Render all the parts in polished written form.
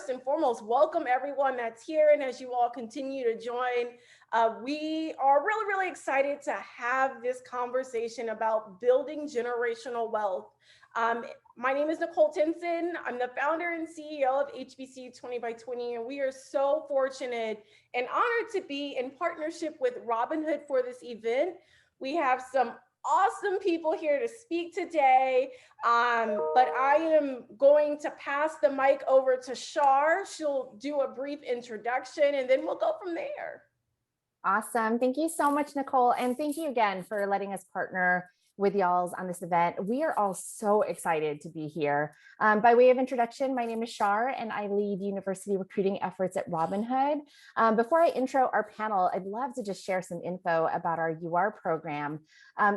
first and foremost, welcome everyone that's here. And as you all continue to join, we are really, really excited to have this conversation about building generational wealth. My name is Nicole Tinson. I'm the founder and CEO of HBCU 20x20, and we are so fortunate and honored to be in partnership with Robinhood for this event. We have some awesome people here to speak today, but I am going to pass the mic over to Shar. She'll do a brief introduction, and then we'll go from there. Awesome. Thank you so much, Nicole. And thank you again for letting us partner with y'all on this event. We are all so excited to be here. By way of introduction, my name is Shar and I lead university recruiting efforts at Robinhood. Before I intro our panel, I'd love to just share some info about our UR program.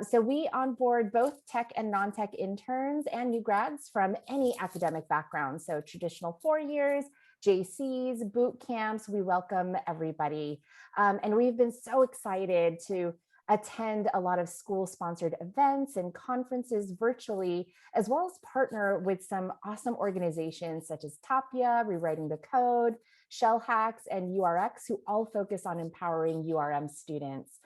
So we onboard both tech and non-tech interns and new grads from any academic background. So traditional 4 years, JCs, boot camps, we welcome everybody. And we've been so excited to attend a lot of school-sponsored events and conferences virtually, as well as partner with some awesome organizations such as Tapia, Rewriting the Code, Shell Hacks, and URX, who all focus on empowering URM students.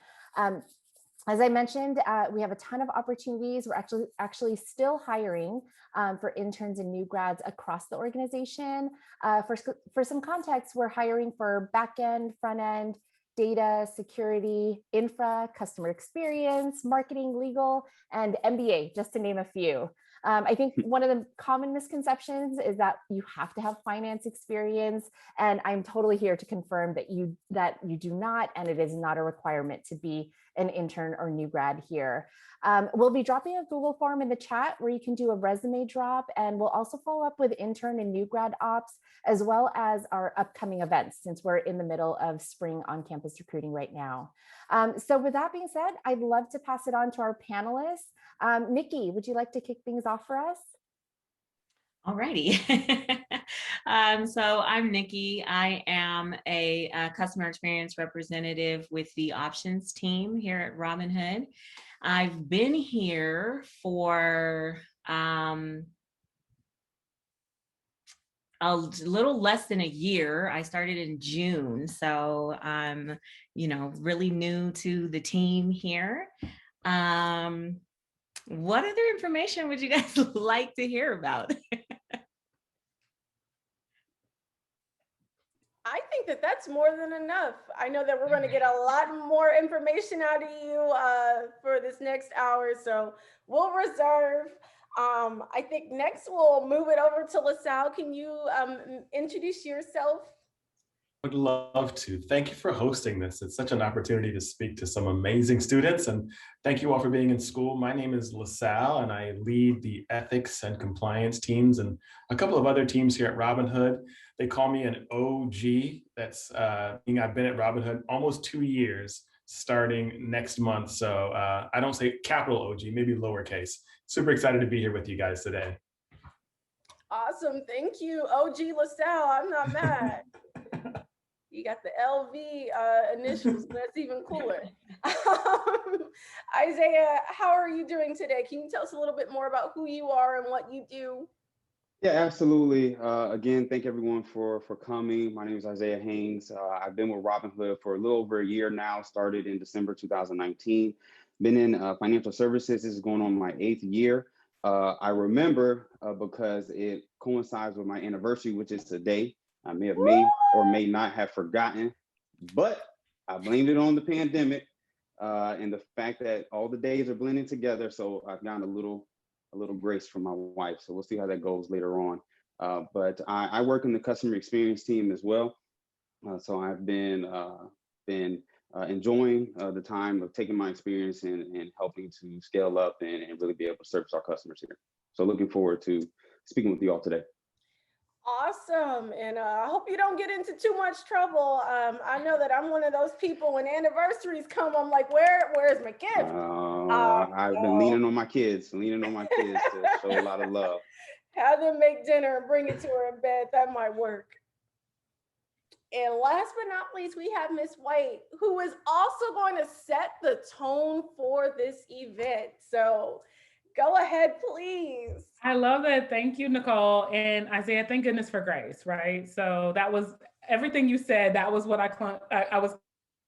As I mentioned, we have a ton of opportunities. We're actually still hiring for interns and new grads across the organization. For some context, we're hiring for back-end, front-end, data, security, infra, customer experience, marketing, legal, and MBA, just to name a few. I think one of the common misconceptions is that you have to have finance experience, and I'm totally here to confirm that you do not, and it is not a requirement to be an intern or new grad here. We'll be dropping a Google form in the chat where you can do a resume drop, and we'll also follow up with intern and new grad ops, as well as our upcoming events, since we're in the middle of spring on-campus recruiting right now. So with that being said, I'd love to pass it on to our panelists. Nikki, would you like to kick things off for us? Alrighty. So I'm Nikki. I am a customer experience representative with the options team here at Robinhood. I've been here for a little less than a year. I started in June, so I'm, really new to the team here. What other information would you guys like to hear about? I think that that's more than enough. I know that we're going to get a lot more information out of you for this next hour, so we'll reserve. I think next we'll move it over to LaSalle. Can you introduce yourself? Would love to. Thank you for hosting this. It's such an opportunity to speak to some amazing students, and thank you all for being in school. My name is LaSalle, and I lead the ethics and compliance teams and a couple of other teams here at Robinhood. They call me an OG. That's meaning I've been at Robinhood almost 2 years, starting next month. So I don't say capital OG, maybe lowercase. Super excited to be here with you guys today. Awesome. Thank you, OG LaSalle. I'm not mad. You got the LV initials. That's even cooler. Isaiah, how are you doing today? Can you tell us a little bit more about who you are and what you do? Yeah, absolutely. Again, thank everyone for coming. My name is Isaiah Haynes. I've been with Robinhood for a little over a year now, started in December 2019. Been in financial services. This is going on my 8th year. I remember because it coincides with my anniversary, which is today. I may or may not have forgotten, but I blamed it on the pandemic and the fact that all the days are blending together. So I've gotten a little grace from my wife. So we'll see how that goes later on. But I work in the customer experience team as well. So I've been enjoying the time of taking my experience and helping to scale up and really be able to service our customers here. So looking forward to speaking with you all today. Awesome. And I hope you don't get into too much trouble. I know that I'm one of those people when anniversaries come, I'm like, where's my gift? I've been leaning on my kids to show a lot of love. Have them make dinner and bring it to her in bed. That might work. And last but not least, we have Miss White, who is also going to set the tone for this event. So Go ahead, please. I love that. Thank you, Nicole. And Isaiah, thank goodness for grace, right? So that was everything you said. That was what I was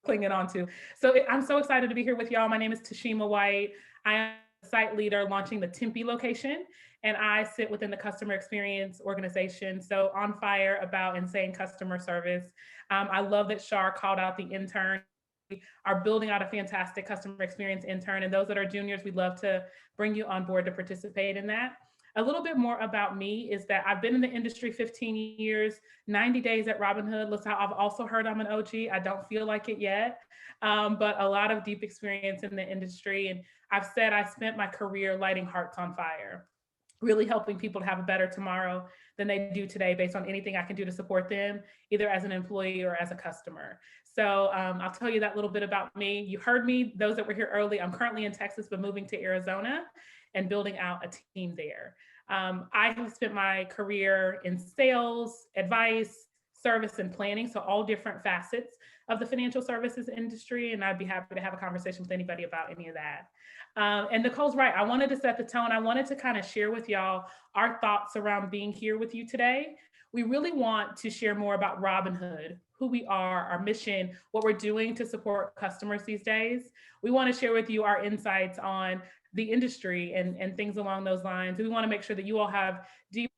clinging on to. So I'm so excited to be here with y'all. My name is Tashima White. I am the site leader launching the Tempe location, and I sit within the customer experience organization. So on fire about insane customer service. I love that Shar called out the intern. We are building out a fantastic customer experience intern, and those that are juniors, we'd love to bring you on board to participate in that. A little bit more about me is that I've been in the industry 15 years, 90 days at Robinhood. Listen, I've also heard I'm an OG. I don't feel like it yet, but a lot of deep experience in the industry. And I've said I spent my career lighting hearts on fire, really helping people to have a better tomorrow than they do today based on anything I can do to support them, either as an employee or as a customer. So I'll tell you that little bit about me. You heard me, those that were here early. I'm currently in Texas, but moving to Arizona and building out a team there. I have spent my career in sales, advice, service, and planning, so all different facets of the financial services industry, and I'd be happy to have a conversation with anybody about any of that. And Nicole's right, I wanted to set the tone. I wanted to kind of share with y'all our thoughts around being here with you today. We really want to share more about Robinhood, who we are, our mission, what we're doing to support customers these days. We want to share with you our insights on the industry and things along those lines. We want to make sure that you all have deep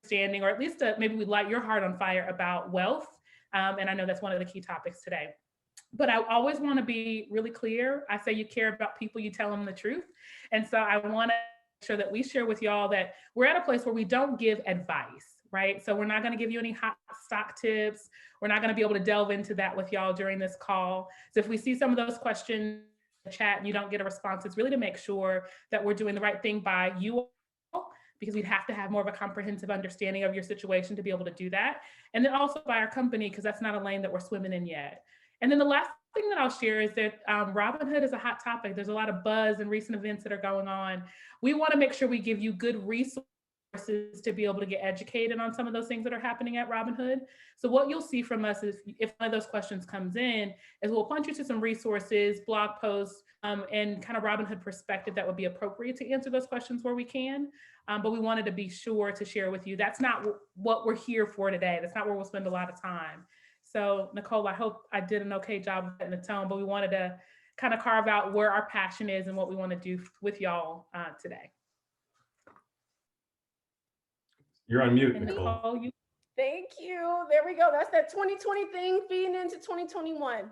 understanding, or at least maybe we light your heart on fire about wealth. And I know that's one of the key topics today. But I always want to be really clear. I say you care about people, you tell them the truth. And so I want to make sure that we share with y'all that we're at a place where we don't give advice, right? So we're not going to give you any hot stock tips. We're not going to be able to delve into that with y'all during this call. So if we see some of those questions chat and you don't get a response, it's really to make sure that we're doing the right thing by you all, because we'd have to have more of a comprehensive understanding of your situation to be able to do that. And then also by our company, because that's not a lane that we're swimming in yet. And then the last thing that I'll share is that Robinhood is a hot topic. There's a lot of buzz and recent events that are going on. We want to make sure we give you good resources to be able to get educated on some of those things that are happening at Robinhood. So what you'll see from us is, if one of those questions comes in, is we'll point you to some resources, blog posts, and kind of Robinhood perspective that would be appropriate to answer those questions where we can. But we wanted to be sure to share with you. That's not what we're here for today. That's not where we'll spend a lot of time. So Nicole, I hope I did an okay job of setting the tone, but we wanted to kind of carve out where our passion is and what we want to do with y'all today. You're on mute, And Nicole. Thank you. There we go. That's that 2020 thing feeding into 2021.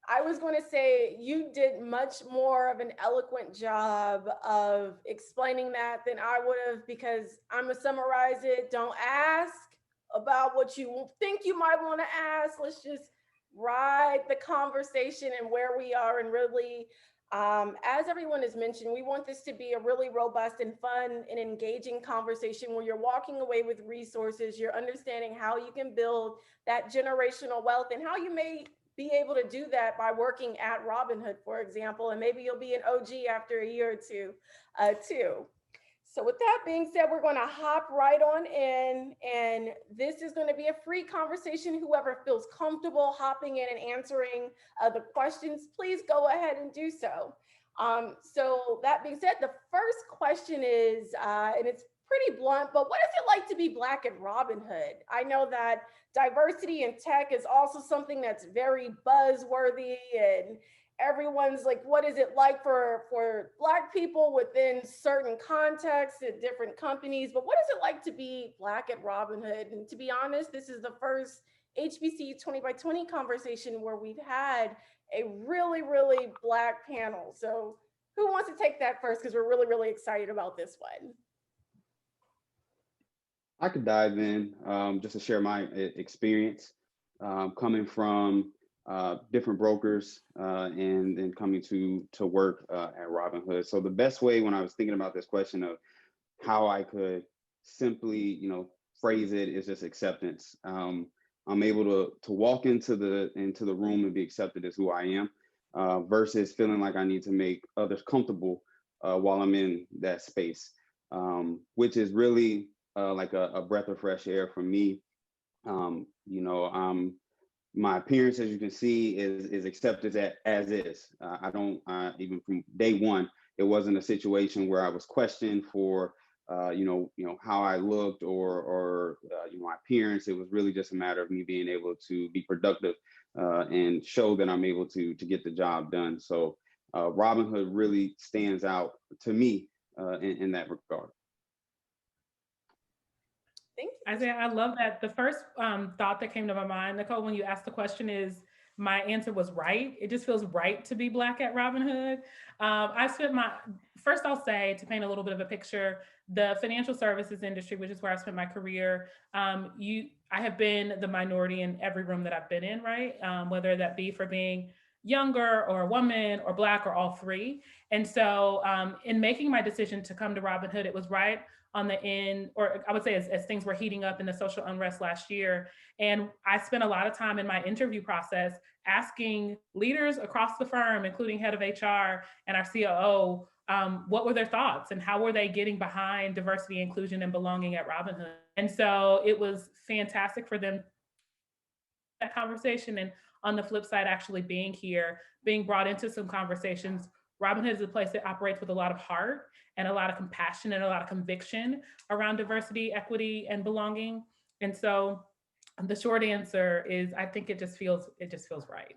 I was going to say you did much more of an eloquent job of explaining that than I would have, because I'm going to summarize it. Don't ask about what you think you might want to ask. Let's just ride the conversation and where we are. And really, as everyone has mentioned, we want this to be a really robust and fun and engaging conversation where you're walking away with resources, you're understanding how you can build that generational wealth and how you may be able to do that by working at Robinhood, for example, and maybe you'll be an OG after a year or two, too. So with that being said, we're going to hop right on in, and this is going to be a free conversation. Whoever feels comfortable hopping in and answering the questions, please go ahead and do so. So that being said, the first question is, and it's pretty blunt, but what is it like to be Black at Robinhood? I know that diversity in tech is also something that's very buzzworthy, and everyone's like, what is it like for Black people within certain contexts at different companies? But what is it like to be Black at Robinhood? And to be honest, this is the first HBCU 20x20 conversation where we've had a really, really Black panel. So who wants to take that first? Because we're really, really excited about this one. I could dive in just to share my experience coming from different brokers and then coming to work at Robinhood. So the best way, when I was thinking about this question of how I could simply, phrase it, is just acceptance. I'm able to walk into the room and be accepted as who I am, versus feeling like I need to make others comfortable while I'm in that space, which is really like a breath of fresh air for me. My appearance, as you can see, is accepted as is. I don't even from day one, It wasn't a situation where I was questioned for, how I looked or my appearance. It was really just a matter of me being able to be productive and show that I'm able to get the job done. So Robinhood really stands out to me in that regard. Thank you. Isaiah, I love that. The first thought that came to my mind, Nicole, when you asked the question is, my answer was right. It just feels right to be Black at Robinhood. First I'll say, to paint a little bit of a picture, the financial services industry, which is where I spent my career, I have been the minority in every room that I've been in, right? Whether that be for being younger or a woman or Black or all three. And so in making my decision to come to Robinhood, it was right on the end, or I would say as things were heating up in the social unrest last year. And I spent a lot of time in my interview process asking leaders across the firm, including head of HR and our COO, what were their thoughts and how were they getting behind diversity, inclusion, and belonging at Robinhood. And so it was fantastic for them, that conversation. And on the flip side, actually being here, being brought into some conversations. Robinhood is a place that operates with a lot of heart and a lot of compassion and a lot of conviction around diversity, equity, and belonging. And so the short answer is, I think it just feels right.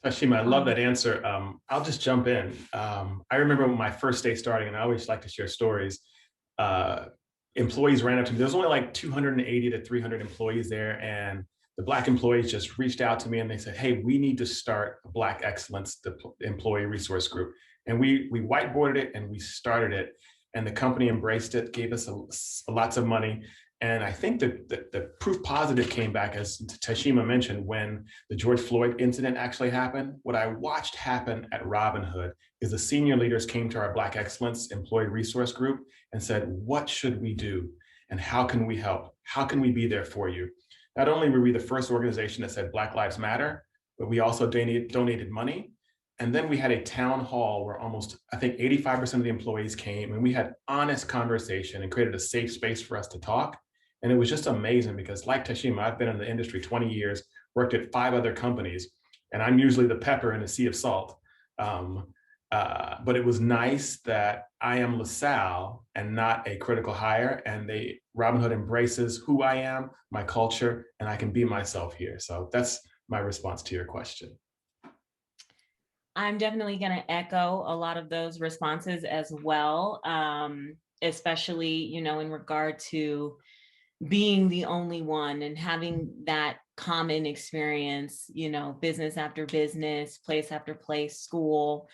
Tashima, I love that answer. I'll just jump in. I remember when my first day starting, and I always like to share stories. Employees ran up to me. There was only like 280 to 300 employees there, and the Black employees just reached out to me and they said, "Hey, we need to start a Black Excellence employee resource group." And we whiteboarded it and we started it, and the company embraced it, gave us lots of money. And I think that the proof positive came back, as Tashima mentioned, when the George Floyd incident actually happened. What I watched happen at Robinhood is the senior leaders came to our Black Excellence employee resource group and said, "What should we do? And how can we help? How can we be there for you?" Not only were we the first organization that said Black Lives Matter, but we also donated money. And then we had a town hall where almost, I think 85% of the employees came, and we had honest conversation and created a safe space for us to talk. And it was just amazing because, like Tashima, I've been in the industry 20 years, worked at 5 other companies, and I'm usually the pepper in a sea of salt. But it was nice that I am LaSalle and not a critical hire, and Robinhood embraces who I am, my culture, and I can be myself here. So that's my response to your question. I'm definitely going to echo a lot of those responses as well, especially, in regard to being the only one and having that common experience, business after business, place after place, school,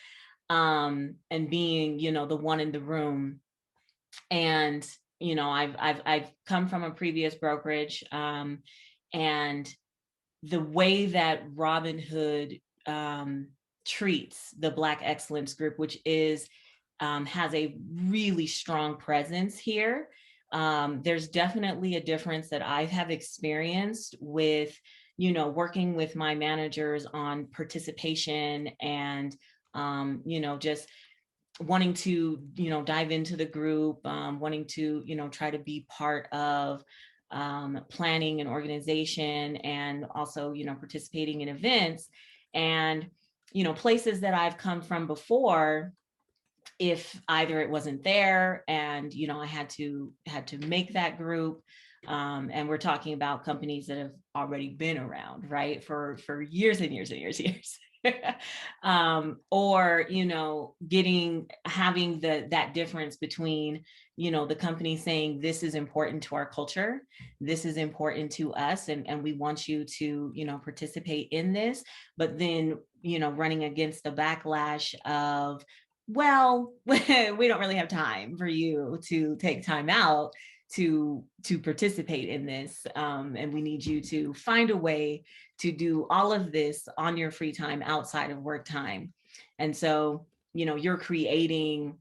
and being, the one in the room. And, I've come from a previous brokerage, and the way that Robinhood treats the Black Excellence Group, which has a really strong presence here. There's definitely a difference that I have experienced with, working with my managers on participation and, just wanting to, dive into the group, wanting to, try to be part of planning and organization, and also, participating in events. And, places that I've come from before, if either it wasn't there and, I had to make that group, and we're talking about companies that have already been around, right, for years and years and years and years. Or, having that difference between, the company saying, this is important to our culture, this is important to us, and we want you to, participate in this, but then, running against the backlash of, well, we don't really have time for you to take time out to participate in this. And we need you to find a way to do all of this on your free time outside of work time. And so, you're creating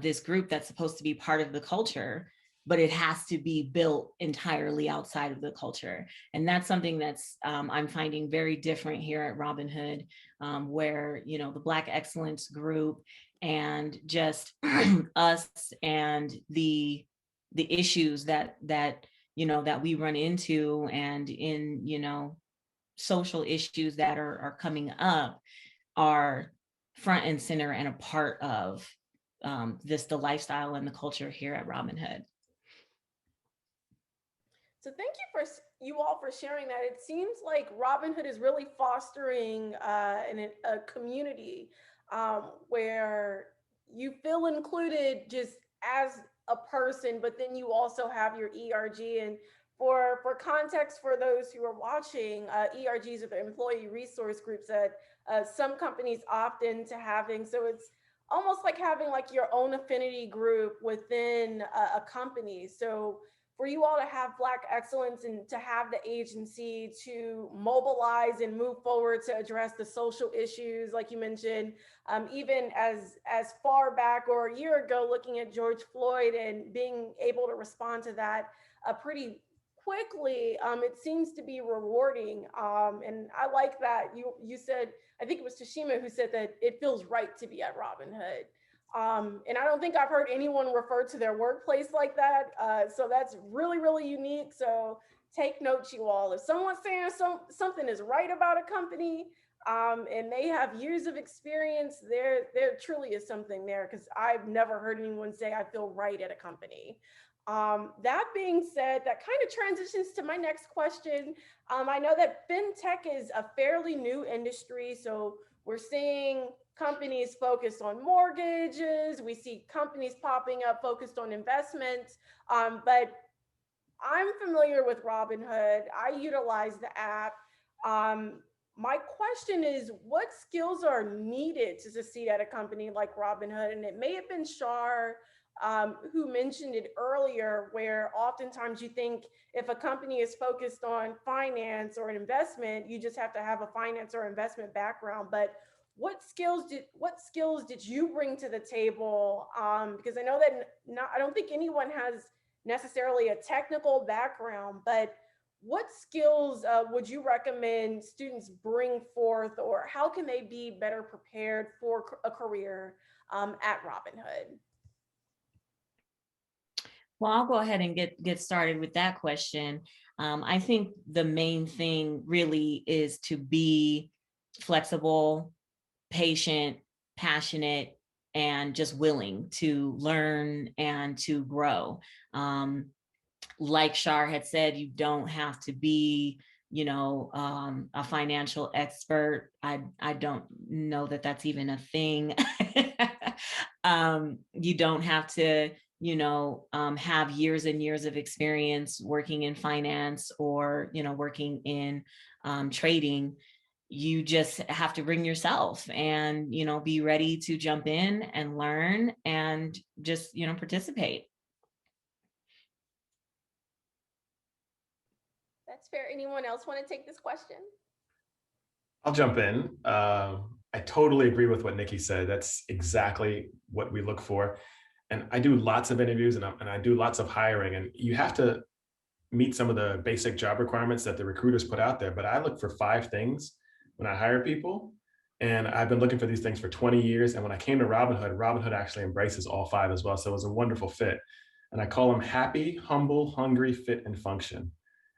this group that's supposed to be part of the culture, but it has to be built entirely outside of the culture. And that's something that's I'm finding very different here at Robinhood, where, the Black Excellence Group and just us and the issues that we run into, and in, social issues that are coming up, are front and center and a part of the lifestyle and the culture here at Robinhood. So thank you for you all for sharing that. It seems like Robinhood is really fostering a community where you feel included just as a person, but then you also have your ERG. And for context, for those who are watching, ERGs are the employee resource groups that some companies opt into having. So it's almost like having like your own affinity group within a company. So for you all to have Black Excellence and to have the agency to mobilize and move forward to address the social issues, like you mentioned, even as far back or a year ago, looking at George Floyd and being able to respond to that pretty quickly, it seems to be rewarding. And I like that you said, I think it was Tashima who said that it feels right to be at Robinhood. And I don't think I've heard anyone refer to their workplace like that. So that's really, really unique. So take note, you all. If someone's saying something is right about a company and they have years of experience, there truly is something there, because I've never heard anyone say I feel right at a company. That being said, that kind of transitions to my next question. I know that fintech is a fairly new industry, so we're seeing companies focused on mortgages. We see companies popping up focused on investments. But I'm familiar with Robinhood. I utilize the app. My question is, what skills are needed to succeed at a company like Robinhood? And it may have been Shar who mentioned it earlier, where oftentimes you think if a company is focused on finance or an investment, you just have to have a finance or investment background. But what skills did you bring to the table? Because I know that I don't think anyone has necessarily a technical background, but what skills would you recommend students bring forth, or how can they be better prepared for a career at Robinhood? Well, I'll go ahead and get started with that question. I think the main thing really is to be flexible, patient, passionate, and just willing to learn and to grow. Like Shar had said, you don't have to be, a financial expert. I don't know that that's even a thing. You don't have to, have years and years of experience working in finance or, working in trading. You just have to bring yourself and, be ready to jump in and learn and just, participate. That's fair. Anyone else want to take this question? I'll jump in. I totally agree with what Nikki said. That's exactly what we look for. And I do lots of interviews and I do lots of hiring, and you have to meet some of the basic job requirements that the recruiters put out there. But I look for 5 things when I hire people. And I've been looking for these things for 20 years. And when I came to Robinhood, Robinhood actually embraces all 5 as well. So it was a wonderful fit. And I call them happy, humble, hungry, fit, and function.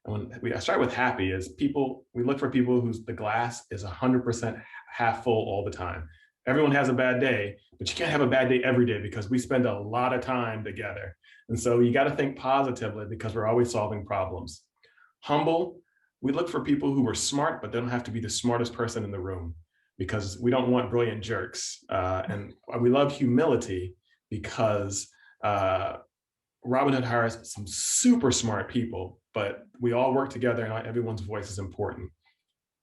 And I start with happy, is we look for people whose the glass is 100% half full all the time. Everyone has a bad day, but you can't have a bad day every day, because we spend a lot of time together. And so you got to think positively, because we're always solving problems. Humble, we look for people who are smart, but they don't have to be the smartest person in the room, because we don't want brilliant jerks. And we love humility, because Robinhood hires some super smart people, but we all work together and everyone's voice is important.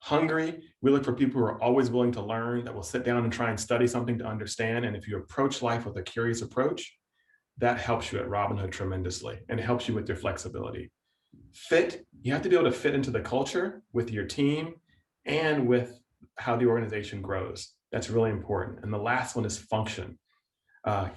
Hungry, we look for people who are always willing to learn, that will sit down and try and study something to understand. And if you approach life with a curious approach, that helps you at Robinhood tremendously, and it helps you with your flexibility. Fit, you have to be able to fit into the culture with your team and with how the organization grows. That's really important. And the last one is function.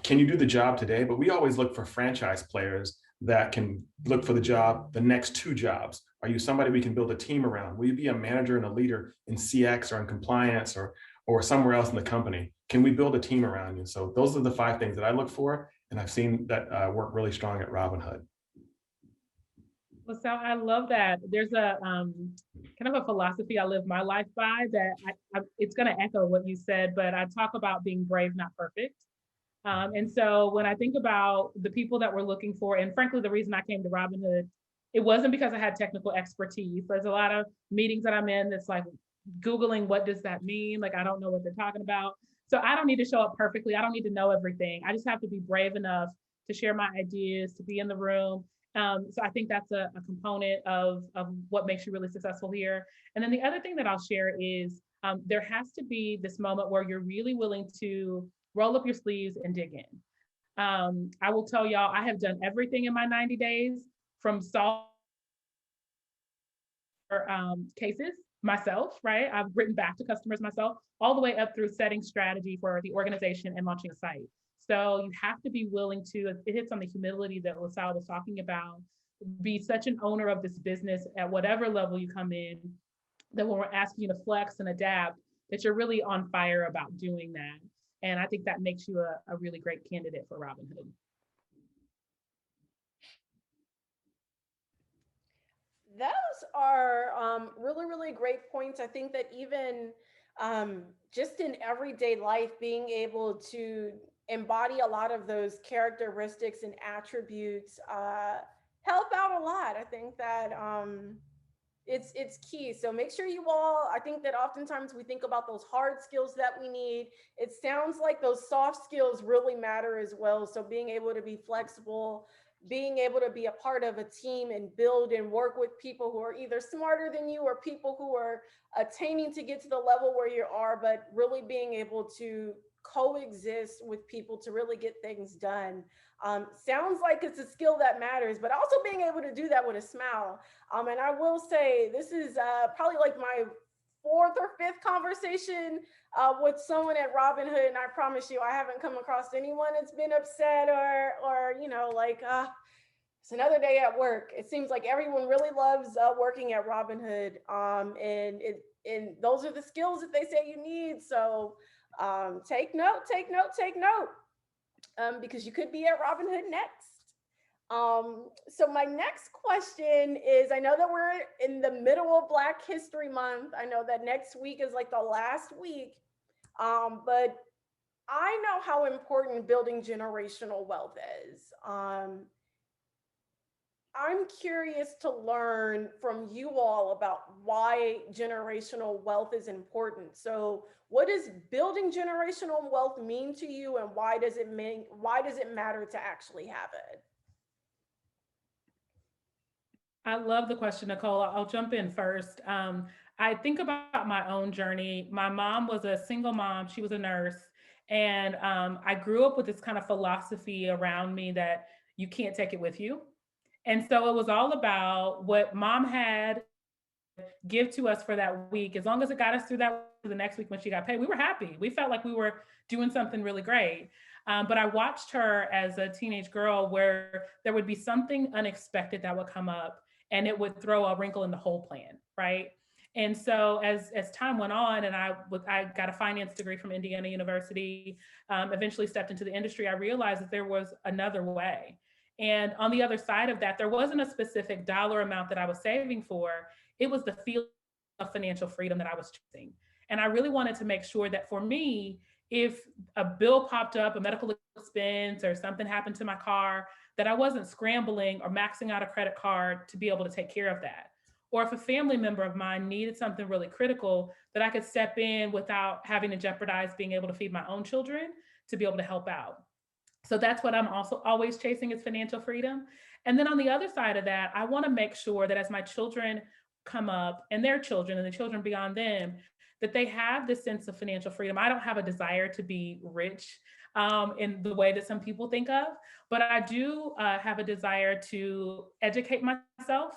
Can you do the job today? But we always look for franchise players that can look for the next 2 jobs. Are you somebody we can build a team around? Will you be a manager and a leader in CX or in compliance or somewhere else in the company? Can we build a team around you? So those are the 5 things that I look for, and I've seen that work really strong at Robinhood. Well, so I love that. There's a, can kind of a philosophy I live my life by that it's going to echo what you said, but I talk about being brave, not perfect. And so when I think about the people that we're looking for, and frankly, the reason I came to Robinhood, it wasn't because I had technical expertise. There's a lot of meetings that I'm in that's like Googling, what does that mean? Like, I don't know what they're talking about. So I don't need to show up perfectly. I don't need to know everything. I just have to be brave enough to share my ideas, to be in the room. So I think that's a component of what makes you really successful here. And then the other thing that I'll share is there has to be this moment where you're really willing to roll up your sleeves and dig in. I will tell y'all, I have done everything in my 90 days from solve cases myself, right? I've written back to customers myself, all the way up through setting strategy for the organization and launching a site. So you have to be willing to, it hits on the humility that LaSalle was talking about, be such an owner of this business at whatever level you come in, that when we're asking you to flex and adapt, that you're really on fire about doing that. And I think that makes you a really great candidate for Robinhood. Those are really, really great points. I think that even just in everyday life, being able to embody a lot of those characteristics and attributes help out a lot. I think that it's key. So make sure you all, I think that oftentimes we think about those hard skills that we need. It sounds like those soft skills really matter as well. So being able to be flexible, being able to be a part of a team and build and work with people who are either smarter than you or people who are attaining to get to the level where you are, but really being able to coexist with people to really get things done. Sounds like it's a skill that matters, but also being able to do that with a smile. And I will say, this is probably like my fourth or fifth conversation with someone at Robinhood, and I promise you, I haven't come across anyone that's been upset or you know, like it's another day at work. It seems like everyone really loves working at Robinhood, and those are the skills that they say you need. So take note, because you could be at Robinhood next. So my next question is, I know that we're in the middle of Black History Month. I know that next week is like the last week, but I know how important building generational wealth is. I'm curious to learn from you all about why generational wealth is important. So what does building generational wealth mean to you, and why does it matter to actually have it? I love the question, Nicole. I'll jump in first. I think about my own journey. My mom was a single mom. She was a nurse. And I grew up with this kind of philosophy around me that you can't take it with you. And so it was all about what mom had give to us for that week. As long as it got us through that the next week when she got paid, we were happy. We felt like we were doing something really great. But I watched her as a teenage girl where there would be something unexpected that would come up and it would throw a wrinkle in the whole plan, right? And so as time went on, and I got a finance degree from Indiana University, eventually stepped into the industry, I realized that there was another way. And on the other side of that, there wasn't a specific dollar amount that I was saving for. It was the feeling of financial freedom that I was choosing. And I really wanted to make sure that for me, if a bill popped up, a medical expense, or something happened to my car, that I wasn't scrambling or maxing out a credit card to be able to take care of that. Or if a family member of mine needed something really critical, that I could step in without having to jeopardize being able to feed my own children to be able to help out. So that's what I'm also always chasing, is financial freedom. And then on the other side of that, I want to make sure that as my children come up, and their children and the children beyond them, that they have this sense of financial freedom. I don't have a desire to be rich in the way that some people think of, but I do have a desire to educate myself,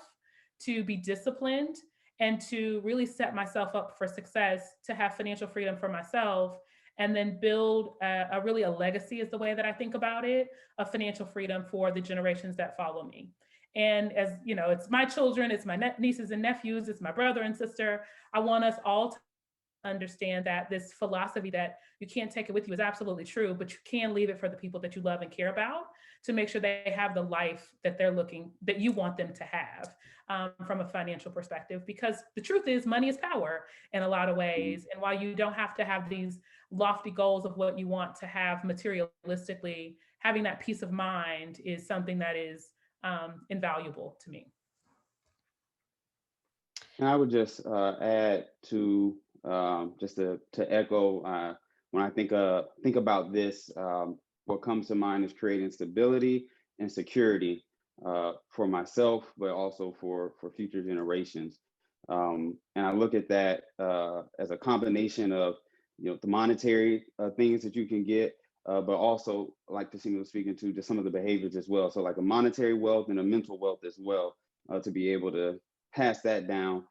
to be disciplined, and to really set myself up for success, to have financial freedom for myself, and then build a legacy, is the way that I think about it, of financial freedom for the generations that follow me. And as you know, it's my children, it's my nieces and nephews, it's my brother and sister. I want us all to understand that this philosophy that you can't take it with you is absolutely true, but you can leave it for the people that you love and care about to make sure they have the life that that you want them to have, from a financial perspective. Because the truth is, money is power in a lot of ways. And while you don't have to have these lofty goals of what you want to have materialistically, having that peace of mind is something that is invaluable to me. And I would just add to just to echo, when I think about this, what comes to mind is creating stability and security for myself, but also for future generations. And I look at that as a combination of, the monetary things that you can get, but also, like Tashima was speaking to, just some of the behaviors as well. So like a monetary wealth and a mental wealth as well, to be able to pass that down,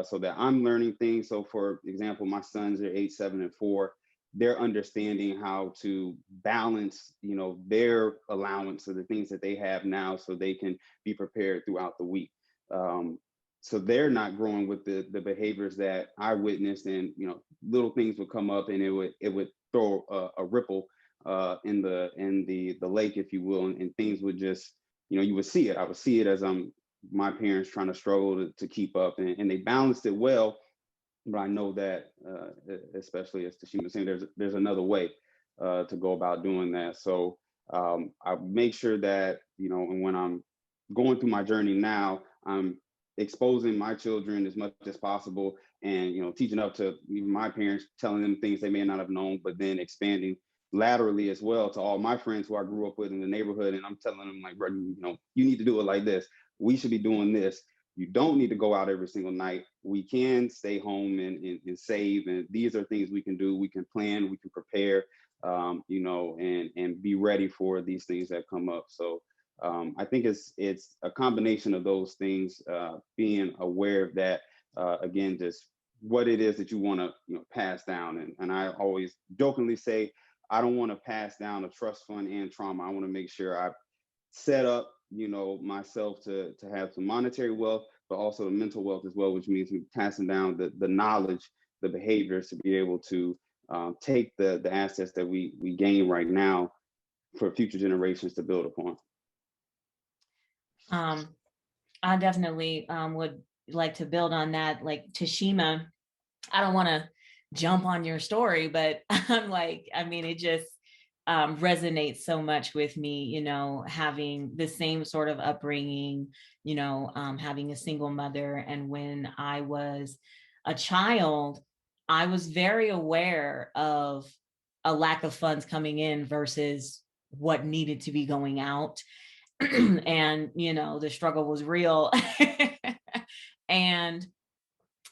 so that I'm learning things. So for example, my sons are 8, 7, and 4. They're understanding how to balance, their allowance of the things that they have now, so they can be prepared throughout the week. So they're not growing with the behaviors that I witnessed, and little things would come up, and it would throw a ripple in the lake, if you will, and things would just, you would see it. I would see it as my parents trying to struggle to keep up, and they balanced it well. But I know that, especially as Tashima was saying, there's another way to go about doing that. So I make sure that, and when I'm going through my journey now, I'm exposing my children as much as possible, and teaching up to my parents, telling them things they may not have known, but then expanding laterally as well to all my friends who I grew up with in the neighborhood. And I'm telling them, like, bro, you need to do it like this. We should be doing this. You don't need to go out every single night. We can stay home and save. And these are things we can do. We can plan, we can prepare, and be ready for these things that come up. So I think it's a combination of those things, being aware of that, again, just what it is that you want to pass down. And I always jokingly say, I don't want to pass down a trust fund and trauma. I want to make sure I set up myself to have some monetary wealth, but also the mental wealth as well, which means passing down the knowledge, the behaviors, to be able to take the assets that we gain right now for future generations to build upon. I definitely would like to build on that. Like Tashima, I don't want to jump on your story, but it just resonates so much with me, having the same sort of upbringing, having a single mother. And when I was a child, I was very aware of a lack of funds coming in versus what needed to be going out. And, the struggle was real. And,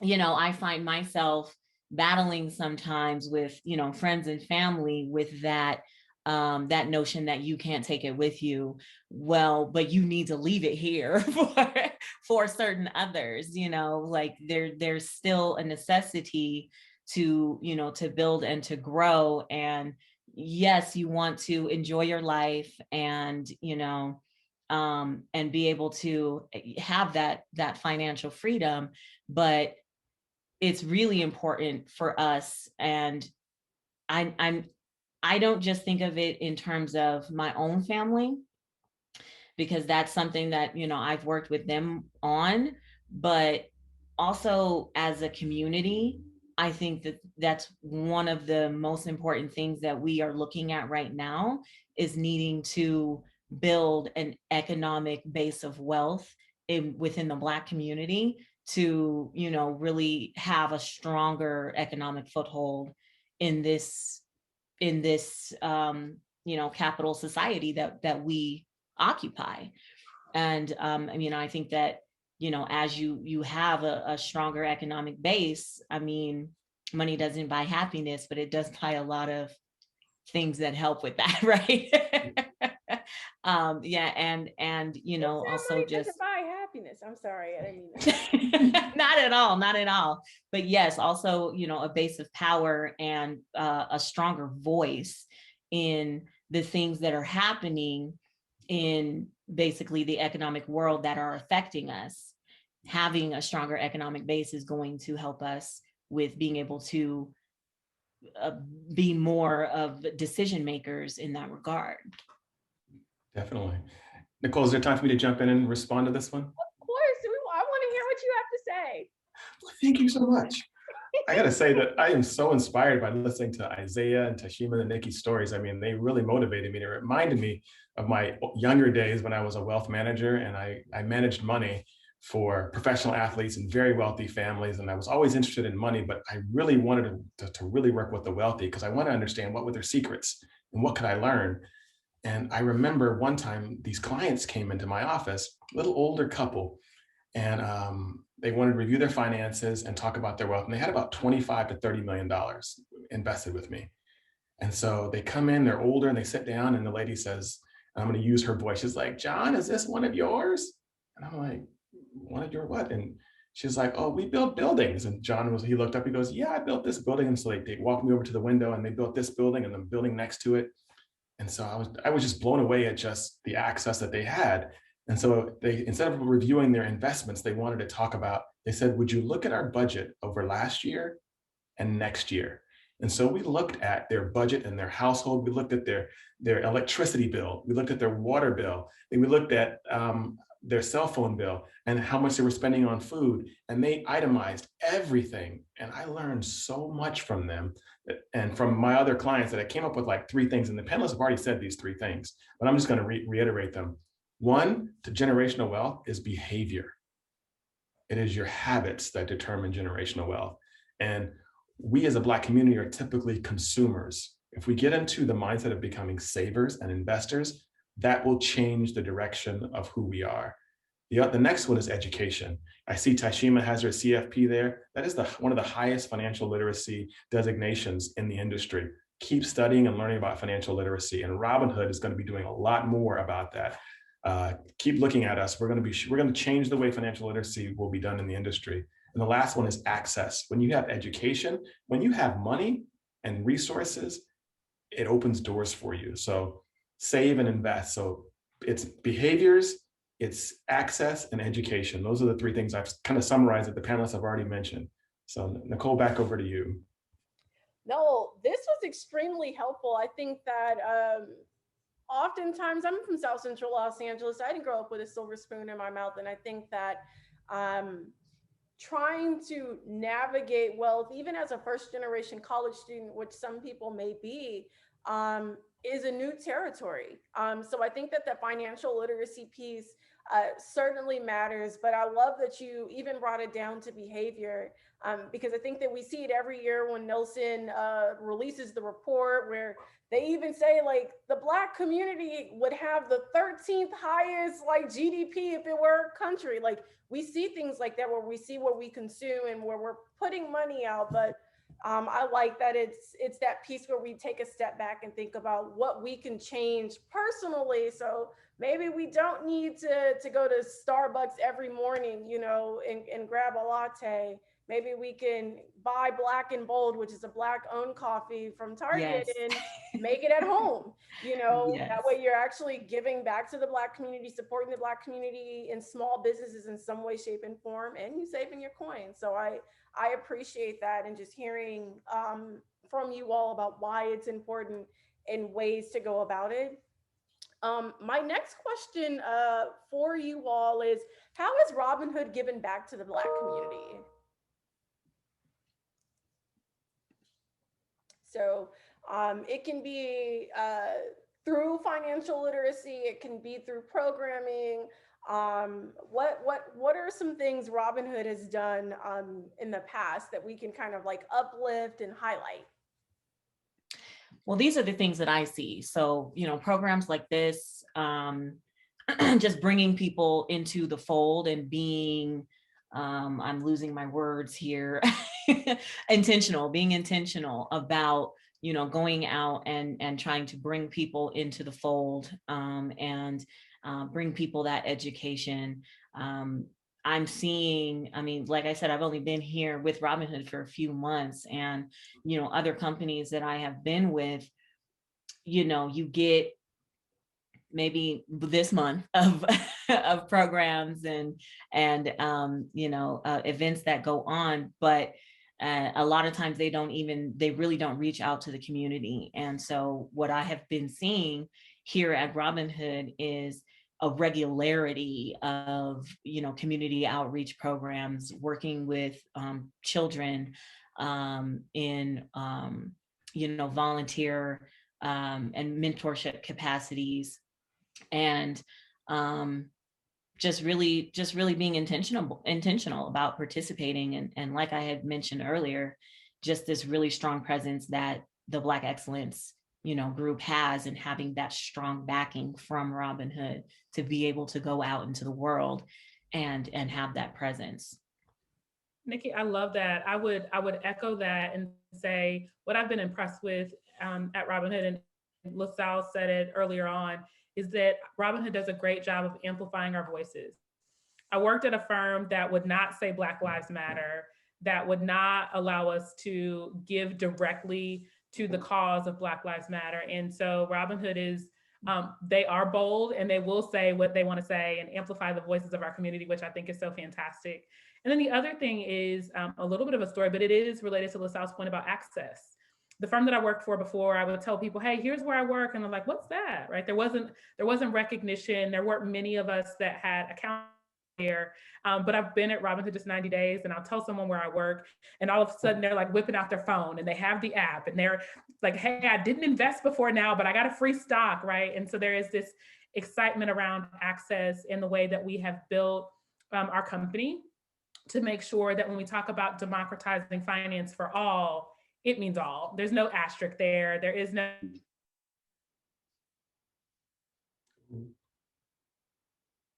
I find myself battling sometimes with, friends and family with that notion that you can't take it with you. Well, but you need to leave it here for certain others, like there's still a necessity to, to build and to grow. And yes, you want to enjoy your life and, and be able to have that financial freedom, but it's really important for us. And I don't just think of it in terms of my own family, because that's something that, I've worked with them on, but also as a community, I think that that's one of the most important things that we are looking at right now, is needing to build an economic base of wealth within the Black community to, really have a stronger economic foothold in this capital society that we occupy. And I think that, as you have a stronger economic base, money doesn't buy happiness, but it does buy a lot of things that help with that, right? And also just buy happiness. I'm sorry, I didn't mean that. not at all. But yes, also, a base of power and a stronger voice in the things that are happening in basically the economic world that are affecting us. Having a stronger economic base is going to help us with being able to be more of decision makers in that regard. Definitely. Nicole, is there time for me to jump in and respond to this one? Of course, I want to hear what you have to say. Well, thank you so much. I got to say that I am so inspired by listening to Isaiah and Tashima and Nikki's stories. I mean, they really motivated me. They reminded me of my younger days when I was a wealth manager and I managed money for professional athletes and very wealthy families. And I was always interested in money, but I really wanted to really work with the wealthy because I want to understand what were their secrets and what could I learn. And I remember one time these clients came into my office, a little older couple, and they wanted to review their finances and talk about their wealth. And they had about $25 to $30 million invested with me. And so they come in, they're older, and they sit down, and the lady says, and I'm going to use her voice, she's like, "John, is this one of yours?" And I'm like, "One of your what?" And she's like, "Oh, we build buildings." And he looked up, he goes, "Yeah, I built this building." And so they walked me over to the window and they built this building and the building next to it. And so I was just blown away at just the access that they had. And so they, instead of reviewing their investments, they wanted to talk about, they said, "Would you look at our budget over last year and next year?" And so we looked at their budget and their household. We looked at their electricity bill. We looked at their water bill. And we looked at their cell phone bill and how much they were spending on food. And they itemized everything. And I learned so much from them and from my other clients that I came up with like 3 things. And the panelists have already said these 3 things, but I'm just going to reiterate them. 1, to generational wealth is behavior. It is your habits that determine generational wealth. And we as a Black community are typically consumers. If we get into the mindset of becoming savers and investors, that will change the direction of who we are. The next one is education. I see Tashima has her CFP there. That is one of the highest financial literacy designations in the industry. Keep studying and learning about financial literacy. And Robinhood is going to be doing a lot more about that. Keep looking at us. We're going to change the way financial literacy will be done in the industry. And the last one is access. When you have education, when you have money and resources, it opens doors for you. So save and invest. So it's behaviors, it's access, and education. Those are the 3 things I've kind of summarized that the panelists have already mentioned. So Nicole, back over to you. No, this was extremely helpful. I think that oftentimes, I'm from South Central Los Angeles. I didn't grow up with a silver spoon in my mouth. And I think that trying to navigate wealth, even as a first-generation college student, which some people may be, is a new territory. So I think that the financial literacy piece certainly matters, but I love that you even brought it down to behavior, because I think that we see it every year when Nelson releases the report where they even say like the Black community would have the 13th highest like GDP if it were a country. Like we see things like that where we see what we consume and where we're putting money out, but I like that it's that piece where we take a step back and think about what we can change personally. So maybe we don't need to go to Starbucks every morning, you know, and grab a latte. Maybe we can buy Black and Bold, which is a Black-owned coffee from Target, Yes. and make it at home. You know, Yes. That way you're actually giving back to the Black community, supporting the Black community in small businesses in some way, shape, and form, and you saving your coin. So I appreciate that, and just hearing from you all about why it's important and ways to go about it. My next question for you all is, how has Robinhood given back to the Black community? So it can be through financial literacy, it can be through programming. What are some things Robinhood has done in the past that we can kind of like uplift and highlight? Well, these are the things that I see. So, you know, programs like this, just bringing people into the fold and being, I'm losing my words here, being intentional about, you know, going out and trying to bring people into the fold, and bring people that education. I'm seeing, I mean, like I said, I've only been here with Robinhood for a few months, and, you know, other companies that I have been with, you know, you get maybe this month of of programs and you know, events that go on, but A lot of times they really don't reach out to the community. And so what I have been seeing here at Robinhood is a regularity of, community outreach programs, working with children in, volunteer and mentorship capacities, and just really being intentional about participating. And like I had mentioned earlier, just this really strong presence that the Black Excellence group has, and having that strong backing from Robinhood to be able to go out into the world and have that presence. Nikki, I love that. I would echo that and say what I've been impressed with at Robinhood, and LaSalle said it earlier on, is that Robinhood does a great job of amplifying our voices. I worked at a firm that would not say Black Lives Matter, that would not allow us to give directly to the cause of Black Lives Matter. And so Robinhood is, they are bold, and they will say what they want to say and amplify the voices of our community, which I think is so fantastic. And then the other thing is a little bit of a story, but it is related to LaSalle's point about access. The firm that I worked for before, I would tell people, hey, here's where I work. And they're like, what's that, right? There wasn't recognition. There weren't many of us that had accounts there. But I've been at Robinhood just 90 days, and I'll tell someone where I work, and all of a sudden they're like whipping out their phone, and they have the app, and they're like, hey, I didn't invest before now, but I got a free stock, right? And so there is this excitement around access in the way that we have built our company to make sure that when we talk about democratizing finance for all, it means all. There's no asterisk there. There is no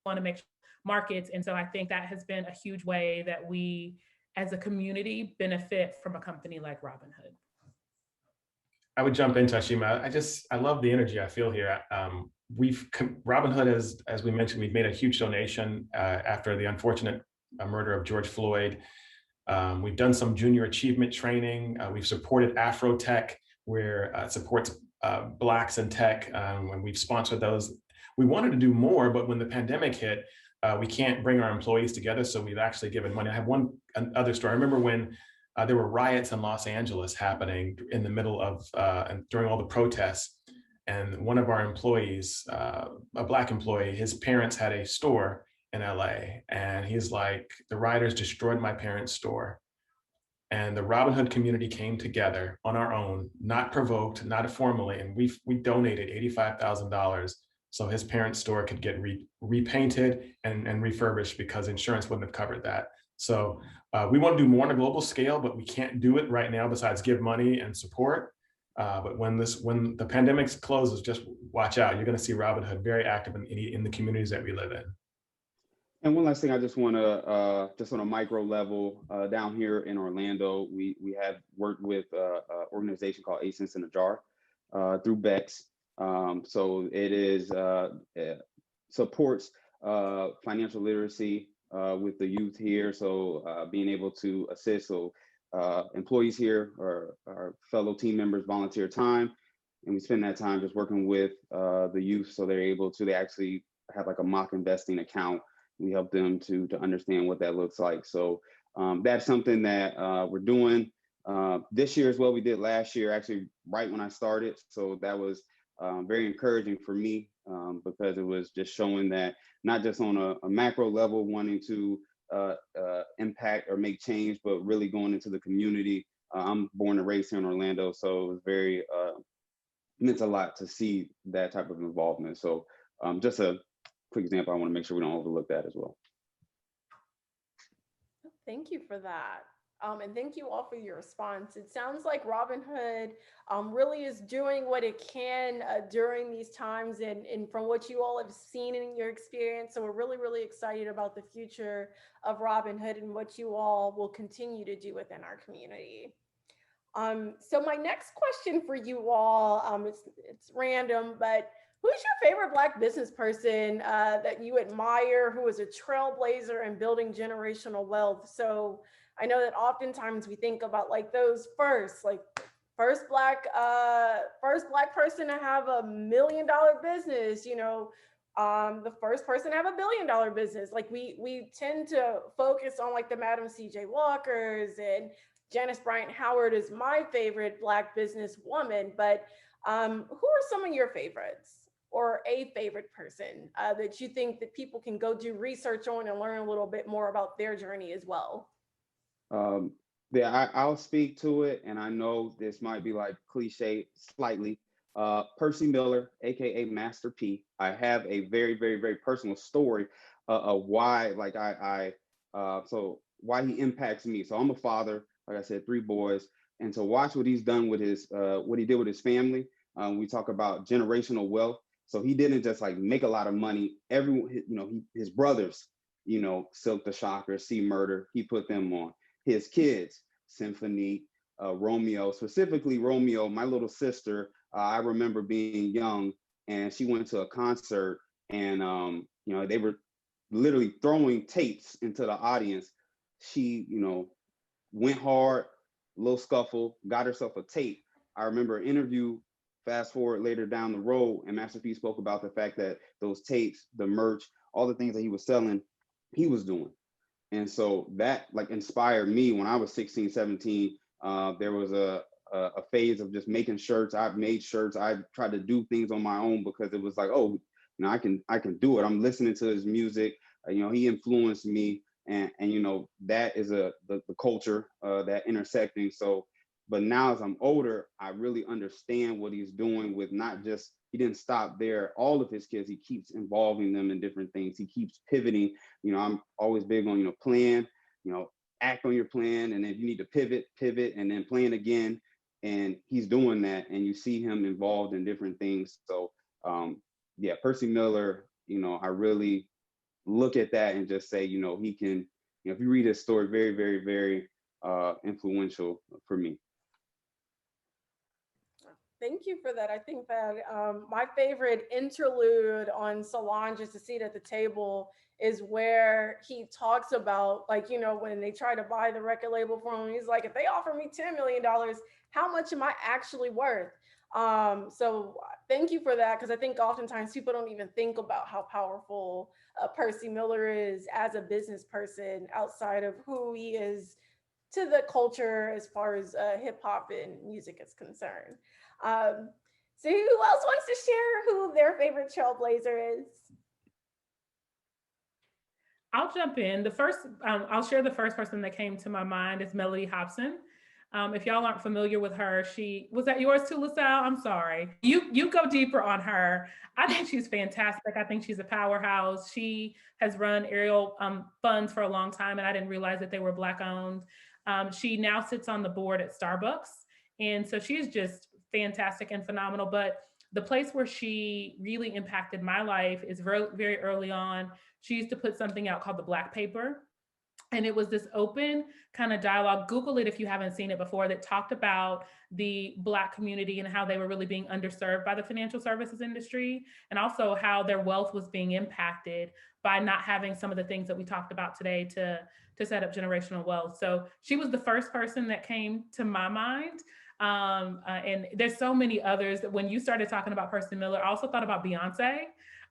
want to make sure markets. And so I think that has been a huge way that we as a community benefit from a company like Robinhood. I would jump in, Tashima. I love the energy I feel here. Robinhood, as we mentioned, we've made a huge donation after the unfortunate murder of George Floyd. We've done some junior achievement training. We've supported Afrotech, where it supports Blacks in tech, and we've sponsored those. We wanted to do more, but when the pandemic hit, we can't bring our employees together, so we've actually given money. I have other story. I remember when there were riots in Los Angeles happening in the middle of, and during all the protests, and one of our employees, a Black employee, his parents had a store in LA, and he's like, the rioters destroyed my parents' store. And the Robinhood community came together on our own, not provoked, not formally, and we donated $85,000 so his parents' store could get repainted and refurbished, because insurance wouldn't have covered that. So we want to do more on a global scale, but we can't do it right now besides give money and support. But when the pandemic closes, just watch out. You're going to see Robinhood very active in the communities that we live in. And one last thing, I just want to, just on a micro level, down here in Orlando, we have worked with an organization called 8 Cents in a Jar through BEX. So it is supports financial literacy with the youth here. So being able to assist, so employees here or our fellow team members volunteer time, and we spend that time just working with the youth, so they actually have like a mock investing account. We help them to understand what that looks like. So that's something that we're doing this year as well. We did last year, actually right when I started. So that was very encouraging for me because it was just showing that not just on a macro level wanting to impact or make change, but really going into the community. I'm born and raised here in Orlando, so it was very meant a lot to see that type of involvement. So just a quick example, I want to make sure we don't overlook that as well. Thank you for that. And thank you all for your response. It sounds like Robinhood really is doing what it can during these times, and from what you all have seen in your experience. So we're really, really excited about the future of Robinhood and what you all will continue to do within our community. So my next question for you all, it's random, but who's your favorite Black business person that you admire, who is a trailblazer in building generational wealth? So I know that oftentimes we think about like those first Black person to have $1 million business, the first person to have $1 billion business. Like we tend to focus on like the Madam C.J. Walkers and Janice Bryant Howard is my favorite Black businesswoman, but who are some of your favorites or a favorite person that you think that people can go do research on and learn a little bit more about their journey as well? Um, yeah, I'll speak to it, and I know this might be like cliche slightly. Percy Miller, aka Master P. I have a very, very, very personal story of why, like so why he impacts me. So I'm a father, like I said, 3 boys, and to watch what he's done with his, what he did with his family. We talk about generational wealth. So he didn't just like make a lot of money. Everyone, his brothers, Silk the Shocker, C Murder, he put them on. His kids, Symphony, Romeo, specifically Romeo, my little sister. I remember being young and she went to a concert and, they were literally throwing tapes into the audience. She, went hard, little scuffle, got herself a tape. I remember an interview, fast forward later down the road, and Master P spoke about the fact that those tapes, the merch, all the things that he was selling, he was doing. And so that like inspired me when I was 16, 17. There was a phase of just making shirts. I've made shirts. I tried to do things on my own because it was like, oh, I can do it. I'm listening to his music. He influenced me, and that is the culture that intersecting. So, but now as I'm older, I really understand what he's doing with not just, he didn't stop there. All of his kids, he keeps involving them in different things. He keeps pivoting. I'm always big on, plan, act on your plan. And if you need to pivot, and then plan again. And he's doing that. And you see him involved in different things. So yeah, Percy Miller, I really look at that and just say, he can, if you read his story, very, very, very influential for me. Thank you for that. I think that my favorite interlude on Solange is a seat at the table is where he talks about, like, when they try to buy the record label from him, he's like, if they offer me $10 million, how much am I actually worth? So thank you for that, because I think oftentimes people don't even think about how powerful Percy Miller is as a business person outside of who he is to the culture as far as hip hop and music is concerned. So who else wants to share who their favorite trailblazer is? I'll jump in. I'll share the first person that came to my mind is Melody Hobson. If y'all aren't familiar with her, was that yours too, LaSalle? I'm sorry. You go deeper on her. I think she's fantastic. I think she's a powerhouse. She has run Ariel funds for a long time, and I didn't realize that they were Black owned. She now sits on the board at Starbucks. And so she's just fantastic and phenomenal. But the place where she really impacted my life is very, very early on. She used to put something out called the Black Paper. And it was this open kind of dialogue. Google it if you haven't seen it before, that talked about the Black community and how they were really being underserved by the financial services industry, and also how their wealth was being impacted by not having some of the things that we talked about today to set up generational wealth. So she was the first person that came to my mind. And there's so many others that when you started talking about Percy Miller, I also thought about Beyonce.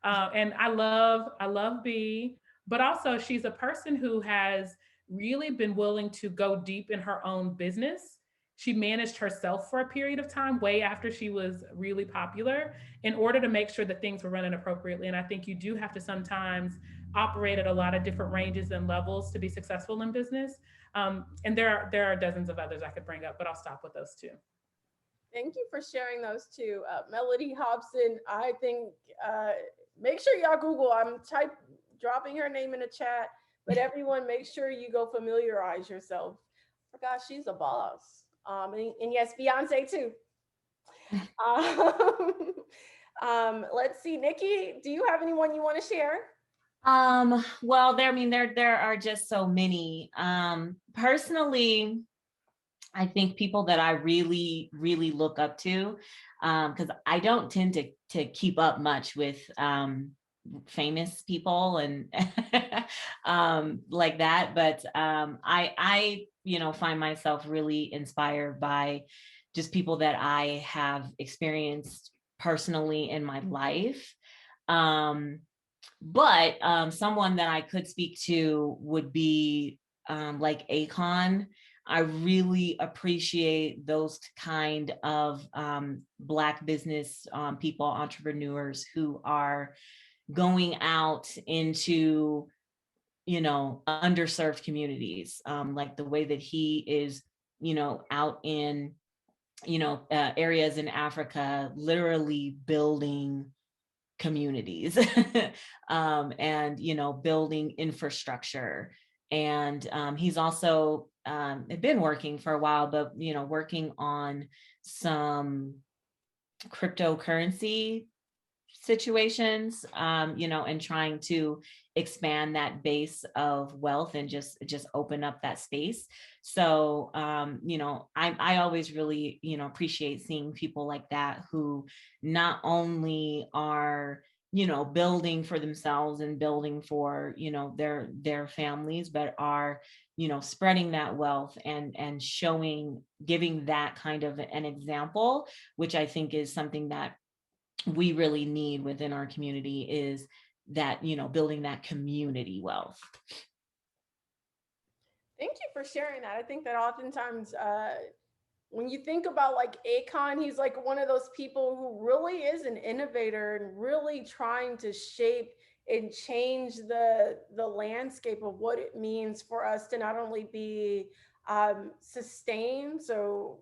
And I love B, but also she's a person who has really been willing to go deep in her own business. She managed herself for a period of time, way after she was really popular, in order to make sure that things were running appropriately. And I think you do have to sometimes operate at a lot of different ranges and levels to be successful in business. And there are dozens of others I could bring up, but I'll stop with those two. Thank you for sharing those two. Melody Hobson, I think, make sure y'all Google, I'm dropping her name in the chat, but everyone make sure you go familiarize yourself. I forgot she's a boss. And yes, Beyonce too. Let's see, Nikki, do you have anyone you want to share? Well, there are just so many. Personally, I think people that I really, really look up to, because I don't tend to keep up much with famous people and like that, but I find myself really inspired by just people that I have experienced personally in my life. But someone that I could speak to would be like Akon. I really appreciate those kind of Black business people, entrepreneurs who are going out into, you know, underserved communities, like the way that he is, you know, out in, you know, areas in Africa, literally building communities and, you know, building infrastructure. And he's also been working for a while, but, you know, working on some cryptocurrency situations, you know, and trying to expand that base of wealth and just open up that space. So, you know, I always really, you know, appreciate seeing people like that who not only are, you know, building for themselves and building for, you know, their families, but are, you know, spreading that wealth and showing, giving that kind of an example, which I think is something that we really need within our community, is that, you know, building that community wealth. Thank you for sharing that. I think that oftentimes when you think about like Akon, he's like one of those people who really is an innovator and really trying to shape and change the landscape of what it means for us to not only be sustained, so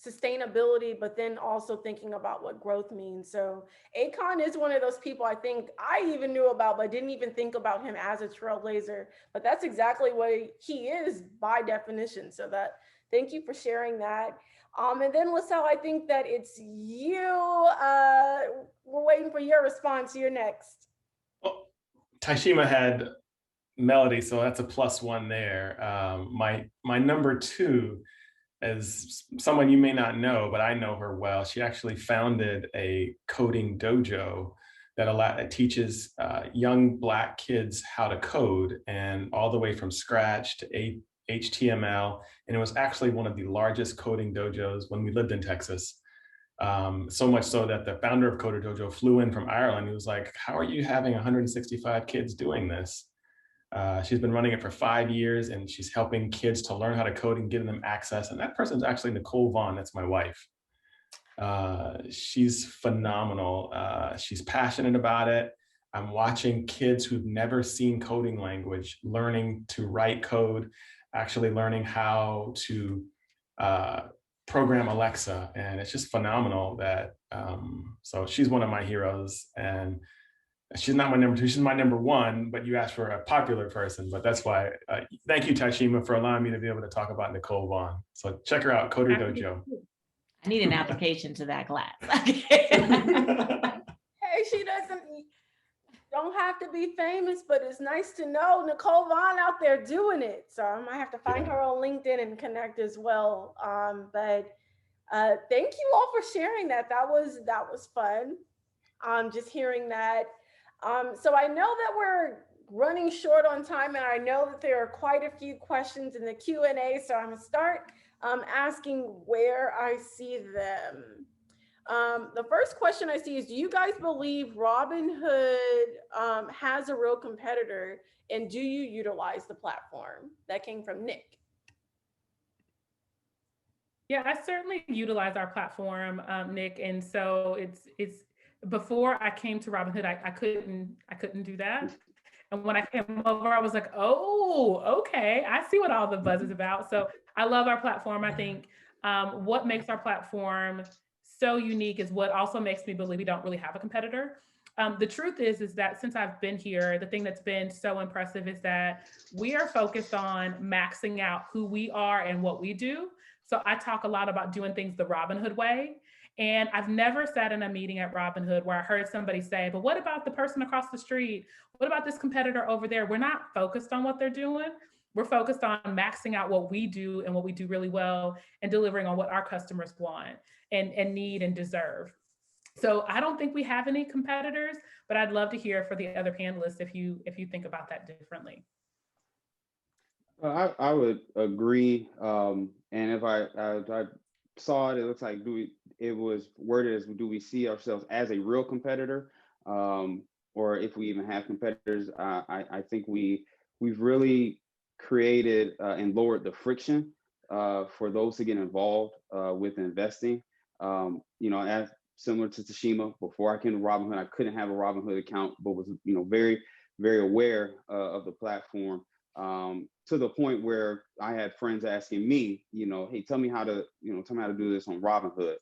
sustainability, but then also thinking about what growth means. So Akon is one of those people I think I even knew about, but didn't even think about him as a trailblazer. But that's exactly what he is by definition. So that, thank you for sharing that. And then LaSalle, I think that it's you. We're waiting for your response. You're next. Well, Taishima had Melody, so that's a +1 there. My number 2 is someone you may not know, but I know her well. She actually founded a coding dojo that teaches young Black kids how to code, and all the way from scratch to HTML. And it was actually one of the largest coding dojos when we lived in Texas. So much so that the founder of Coder Dojo flew in from Ireland. He was like, "How are you having 165 kids doing this?" She's been running it for 5 years, and she's helping kids to learn how to code and giving them access. And that person's actually Nicole Vaughn. That's my wife. She's phenomenal. She's passionate about it. I'm watching kids who've never seen coding language learning to write code, actually learning how to program Alexa. And it's just phenomenal that, so she's one of my heroes. And she's not my number 2, she's my number 1, but you asked for a popular person, but that's why. Thank you, Taishima, for allowing me to be able to talk about Nicole Vaughn. So check her out, Coder Dojo. I need an application to that class. Hey, she don't have to be famous, but it's nice to know Nicole Vaughn out there doing it. So I might have to find her on LinkedIn and connect as well. But thank you all for sharing that. That was fun. Just hearing that. So I know that we're running short on time, and I know that there are quite a few questions in the Q&A. So I'm gonna start asking where I see them. The first question I see is, do you guys believe Robinhood has a real competitor, and do you utilize the platform? That came from Nick. Yeah, I certainly utilize our platform, Nick. And so it's before I came to Robinhood, I couldn't do that. And when I came over, I was like, oh, okay, I see what all the buzz is about. So I love our platform. I think what makes our platform so unique is what also makes me believe we don't really have a competitor. The truth is that since I've been here, the thing that's been so impressive is that we are focused on maxing out who we are and what we do. So I talk a lot about doing things the Robinhood way. And I've never sat in a meeting at Robinhood where I heard somebody say, but what about the person across the street? What about this competitor over there? We're not focused on what they're doing. We're focused on maxing out what we do and what we do really well, and delivering on what our customers want and need and deserve. So I don't think we have any competitors, but I'd love to hear for the other panelists if you think about that differently. I would agree. And if I saw it, it looks like it was worded as, do we see ourselves as a real competitor? Or if we even have competitors? I think we've really created and lowered the friction for those to get involved with investing. As similar to Tashima, before I came to Robinhood, I couldn't have a Robinhood account, but was very, very aware of the platform, to the point where I had friends asking me, hey, tell me how to do this on Robinhood.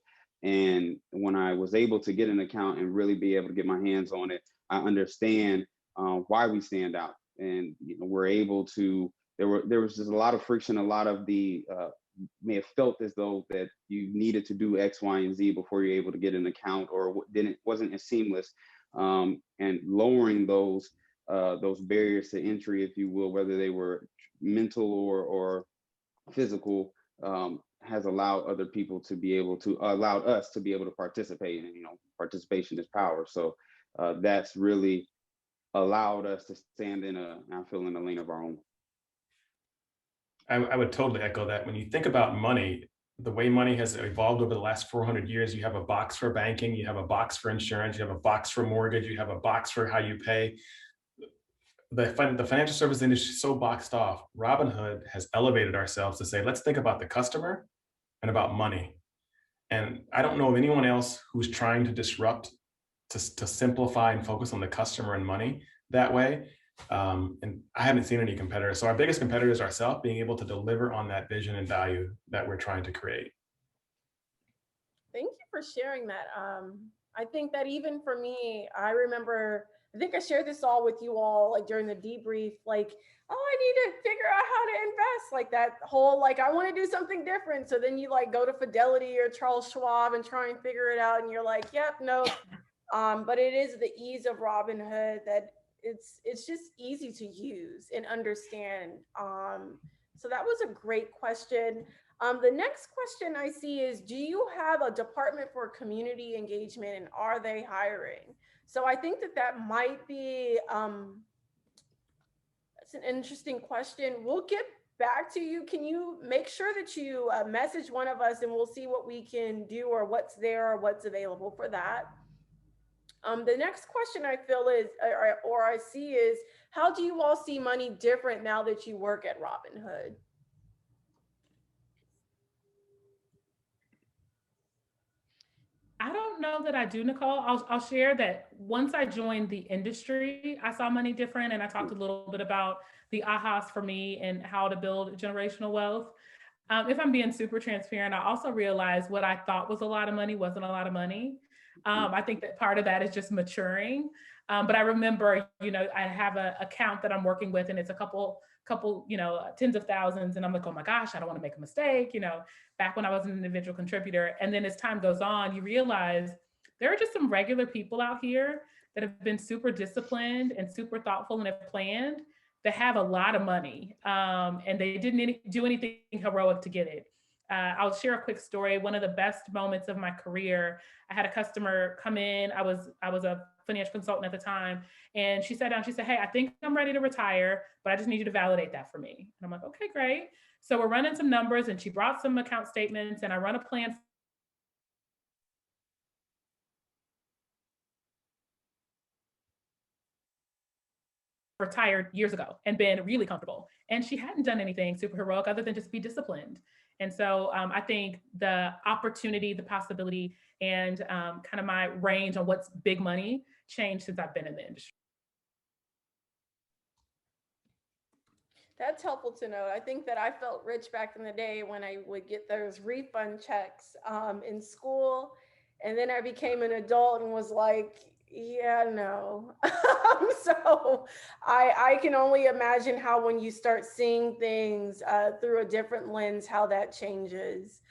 And when I was able to get an account and really be able to get my hands on it, I understand why we stand out. And we're able to. There was just a lot of friction. A lot of the may have felt as though that you needed to do X, Y, and Z before you're able to get an account, or wasn't as seamless. And lowering those barriers to entry, if you will, whether they were mental or physical, has allowed other people to be able to allowed us to be able to participate. And participation is power. So that's really allowed us to stand in a lane of our own. I would totally echo that. When you think about money, the way money has evolved over the last 400 years, you have a box for banking, you have a box for insurance, you have a box for mortgage, you have a box for how you pay. The financial service industry is so boxed off. Robinhood has elevated ourselves to say, let's think about the customer and about money. And I don't know of anyone else who's trying to disrupt, to simplify and focus on the customer and money that way. And I haven't seen any competitors. So our biggest competitor is ourselves, being able to deliver on that vision and value that we're trying to create. Thank you for sharing that. I think that even for me, I remember, I think I shared this all with you all, like during the debrief, like, oh, I need to figure out how to invest, like that whole, like, I want to do something different. So then you like go to Fidelity or Charles Schwab and try and figure it out. And you're like, yep, no. But it is the ease of Robinhood that it's just easy to use and understand. So that was a great question. The next question I see is, do you have a department for community engagement, and are they hiring? So I think that might be, that's an interesting question. We'll get back to you. Can you make sure that you message one of us, and we'll see what we can do or what's there or what's available for that. The next question I feel is, or I see is, how do you all see money different now that you work at Robinhood? I don't know that I do, Nicole. I'll share that once I joined the industry, I saw money different, and I talked a little bit about the ahas for me and how to build generational wealth. If I'm being super transparent, I also realized what I thought was a lot of money wasn't a lot of money. I think that part of that is just maturing. But I remember, I have an account that I'm working with, and it's a couple, tens of thousands. And I'm like, oh my gosh, I don't want to make a mistake, back when I was an individual contributor. And then as time goes on, you realize there are just some regular people out here that have been super disciplined and super thoughtful and have planned, that have a lot of money. And they didn't do anything heroic to get it. I'll share a quick story. One of the best moments of my career, I had a customer come in. I was a financial consultant at the time. And she sat down, she said, hey, I think I'm ready to retire, but I just need you to validate that for me. And I'm like, okay, great. So we're running some numbers, and she brought some account statements, and I run a plan retired years ago and been really comfortable. And she hadn't done anything super heroic other than just be disciplined. And so I think the opportunity, the possibility, and kind of my range on what's big money changed since I've been in the industry. That's helpful to know. I think that I felt rich back in the day when I would get those refund checks in school. And then I became an adult and was like, yeah, no. So I can only imagine how when you start seeing things through a different lens, how that changes.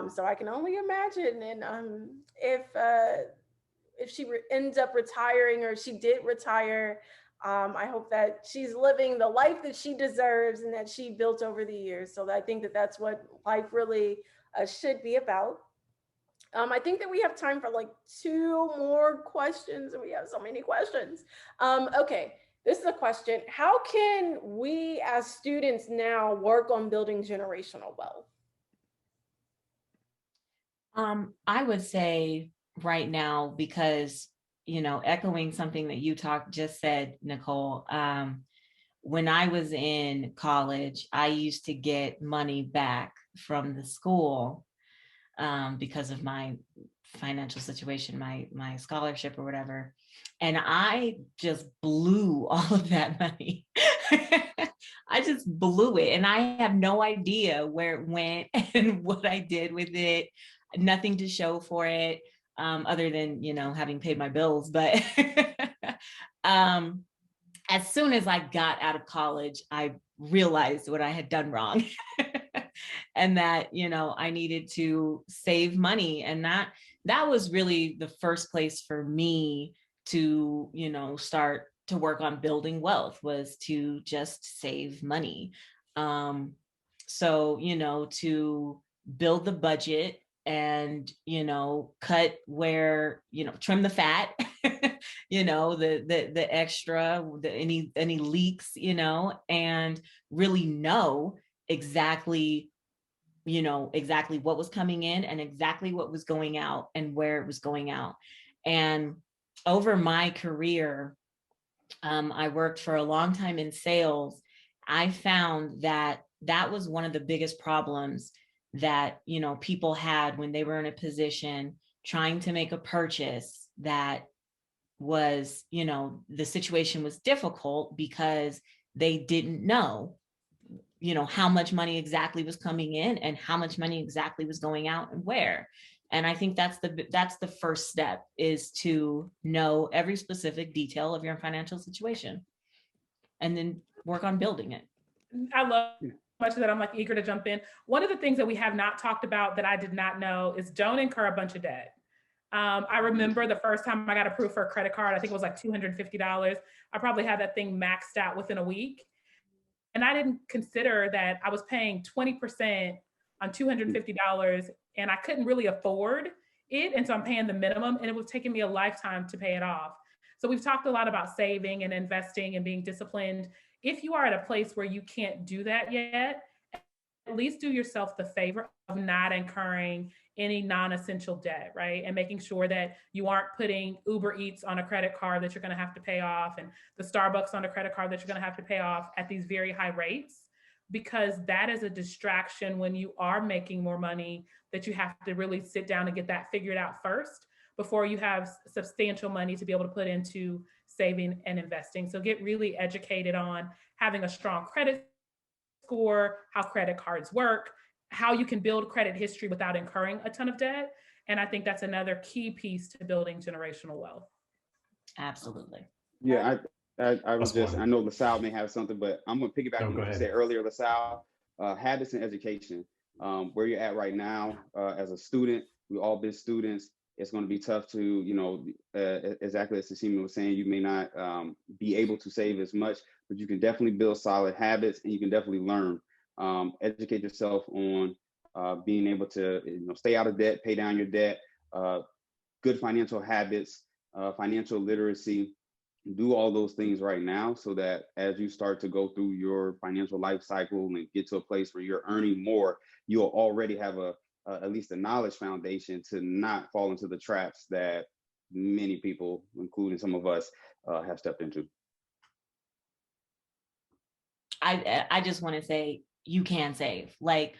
So I can only imagine. And if she ends up retiring, or she did retire, I hope that she's living the life that she deserves and that she built over the years. So I think that that's what life really should be about. I think that we have time for like 2 more questions, and we have so many questions. Okay, this is a question. How can we as students now work on building generational wealth? I would say right now, because, echoing something that you just said, Nicole, when I was in college, I used to get money back from the school because of my financial situation, my scholarship or whatever. And I just blew all of that money. I just blew it. And I have no idea where it went and what I did with it. Nothing to show for it, other than, having paid my bills. But as soon as I got out of college, I realized what I had done wrong. And that, I needed to save money. And that was really the first place for me to, start to work on building wealth, was to just save money. So, to build the budget and, cut where, trim the fat, the extra, any leaks, and really know exactly what was coming in and exactly what was going out and where it was going out. And over my career, I worked for a long time in sales. I found that was one of the biggest problems that, people had when they were in a position trying to make a purchase that was, the situation was difficult because they didn't know, how much money exactly was coming in and how much money exactly was going out and where. And I think that's the first step, is to know every specific detail of your financial situation and then work on building it. I love much of that. I'm like eager to jump in. One of the things that we have not talked about that I did not know is don't incur a bunch of debt. I remember the first time I got approved for a credit card, I think it was like $250. I probably had that thing maxed out within a week. And I didn't consider that I was paying 20% on $250 and I couldn't really afford it. And so I'm paying the minimum, and it was taking me a lifetime to pay it off. So we've talked a lot about saving and investing and being disciplined. If you are at a place where you can't do that yet, at least do yourself the favor of not incurring any non-essential debt, right? And making sure that you aren't putting Uber Eats on a credit card that you're going to have to pay off, and the Starbucks on a credit card that you're going to have to pay off at these very high rates, because that is a distraction when you are making more money, that you have to really sit down and get that figured out first before you have substantial money to be able to put into saving and investing. So get really educated on having a strong credit score, how credit cards work, how you can build credit history without incurring a ton of debt. And I think that's another key piece to building generational wealth. Absolutely. Yeah, I was just, I know LaSalle may have something, but I'm going to piggyback on what you said earlier, LaSalle. Habits and education, where you're at right now as a student. We've all been students. It's going to be tough to, exactly as Sashimi was saying, you may not be able to save as much, but you can definitely build solid habits, and you can definitely learn. Educate yourself on being able to stay out of debt, pay down your debt, good financial habits, financial literacy. Do all those things right now, so that as you start to go through your financial life cycle and get to a place where you're earning more, you'll already have at least a knowledge foundation to not fall into the traps that many people, including some of us, have stepped into. I just want to say, you can save. Like,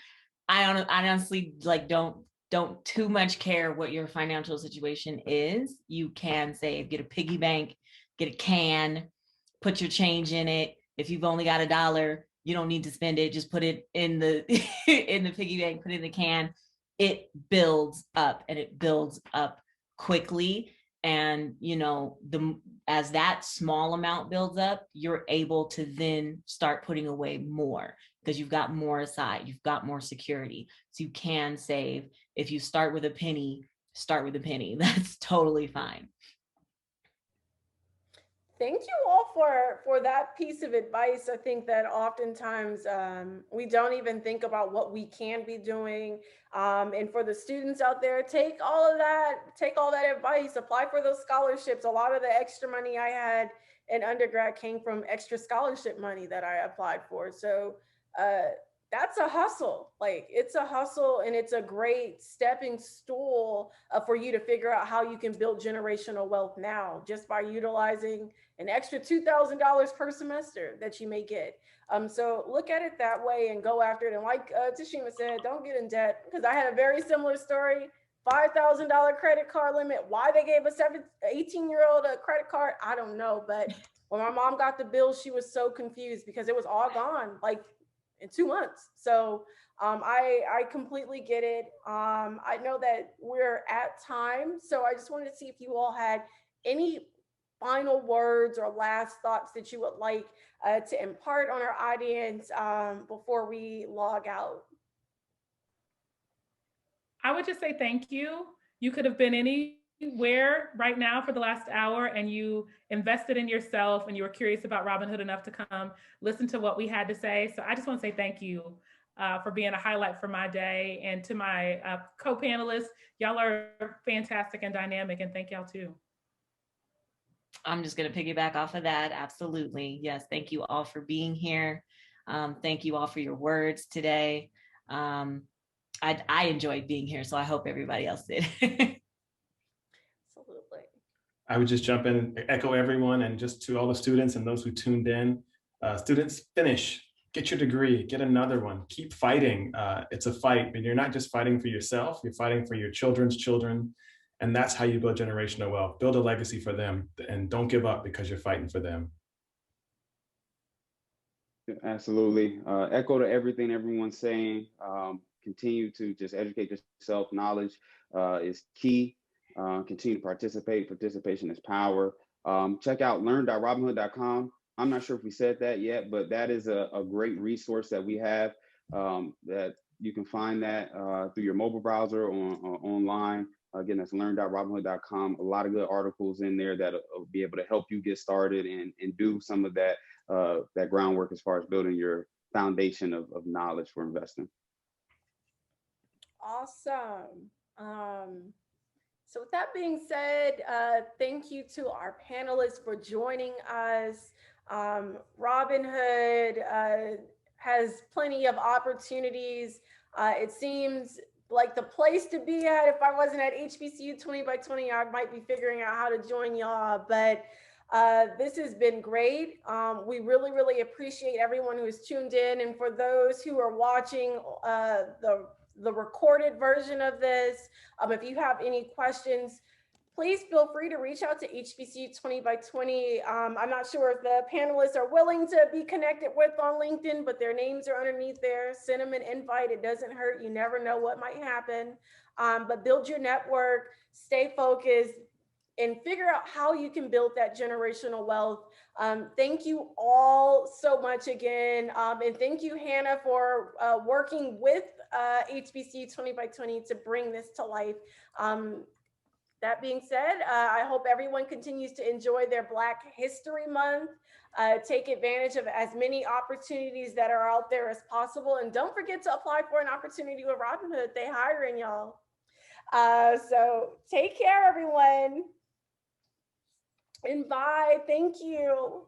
I honestly don't too much care what your financial situation is. You can save. Get a piggy bank, get a can, put your change in it. If you've only got $1, you don't need to spend it. Just put it in the in the piggy bank, put it in the can. It builds up, and it builds up quickly. And as that small amount builds up, you're able to then start putting away more, because you've got more aside, you've got more security. So you can save. If you start with a penny, start with a penny. That's totally fine. Thank you all for that piece of advice. I think that oftentimes we don't even think about what we can be doing. And for the students out there, take all that advice, apply for those scholarships. A lot of the extra money I had in undergrad came from extra scholarship money that I applied for. So that's a hustle. Like it's a hustle, and it's a great stepping stool for you to figure out how you can build generational wealth now, just by utilizing an extra $2,000 per semester that you may get. So look at it that way and go after it. And like Tashima said, don't get in debt, because I had a very similar story. $5,000 credit card limit. Why they gave a 18-year-old a credit card, I don't know. But when my mom got the bill, she was so confused because it was all gone. Like in 2 months. So I completely get it. I know that we're at time, so I just wanted to see if you all had any final words or last thoughts that you would like to impart on our audience before we log out. I would just say thank you. You could have been anywhere right now for the last hour, and you invested in yourself, and you were curious about Robinhood enough to come listen to what we had to say. So I just want to say thank you for being a highlight for my day. And to my co-panelists, y'all are fantastic and dynamic, and thank y'all too. I'm just going to piggyback off of that. Absolutely. Yes. Thank you all for being here. Thank you all for your words today. I enjoyed being here, so I hope everybody else did. Absolutely. I would just jump in and echo everyone, and just to all the students and those who tuned in, students, finish, get your degree, get another one, keep fighting. It's a fight, and you're not just fighting for yourself, you're fighting for your children's children. And that's how you build generational wealth. Build a legacy for them, and don't give up because you're fighting for them. Absolutely. Echo to everything everyone's saying. Continue to just educate yourself. Knowledge is key. Continue to participate. Participation is power. Check out learn.robinhood.com. I'm not sure if we said that yet, but that is a great resource that we have, that you can find that through your mobile browser or online. Again, that's learn.robinhood.com. A lot of good articles in there that will be able to help you get started and do some of that that groundwork as far as building your foundation of knowledge for investing. Awesome. So with that being said, thank you to our panelists for joining us. Robinhood has plenty of opportunities. It seems like the place to be at. If I wasn't at HBCU 20x20, I might be figuring out how to join y'all. But this has been great. We really, really appreciate everyone who's tuned in. And for those who are watching the recorded version of this, if you have any questions, please feel free to reach out to HBCU 20x20. I'm not sure if the panelists are willing to be connected with on LinkedIn, but their names are underneath there. Send them an invite. It doesn't hurt. You never know what might happen. But build your network, stay focused, and figure out how you can build that generational wealth. Thank you all so much again. And thank you, Hannah, for working with HBCU 20x20 to bring this to life. That being said, I hope everyone continues to enjoy their Black History Month. Take advantage of as many opportunities that are out there as possible. And don't forget to apply for an opportunity with Robinhood. They hiring y'all. So take care, everyone. And bye. Thank you.